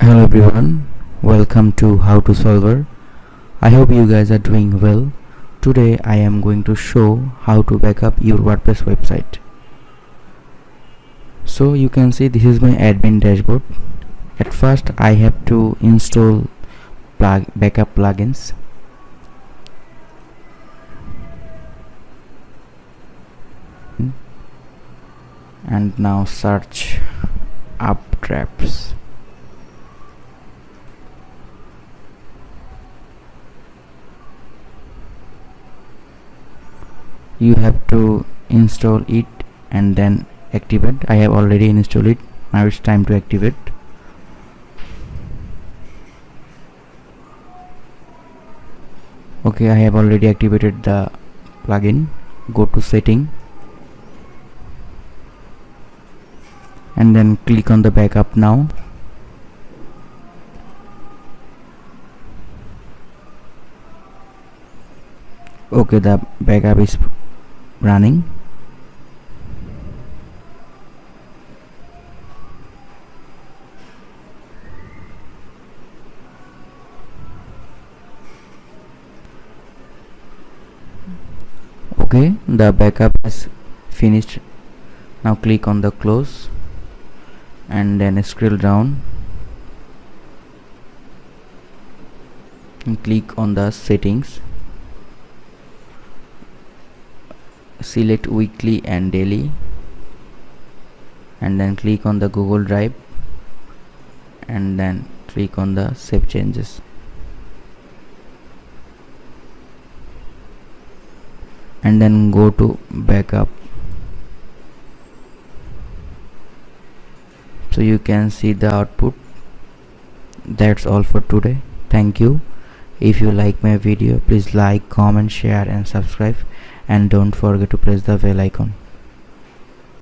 Hello everyone, welcome to How to Solver. I hope you guys are doing well. Today I am going to show how to backup your WordPress website. So you can see this is my admin dashboard. At first I have to install backup plugins. And now search Updrafts. You have to install it and then activate. I have already installed it. Now it's time to activate. Okay, I have already activated the plugin. Go to setting and then click on the backup now. Okay, the backup is running. Okay, the backup is finished. Now click on the close and then scroll down and click on the settings. Select weekly and daily and then click on the Google Drive and then click on the save changes and then go to backup. So you can see the output. That's all for today. Thank you. If you like my video, please like, comment, share and subscribe, and don't forget to press the bell icon.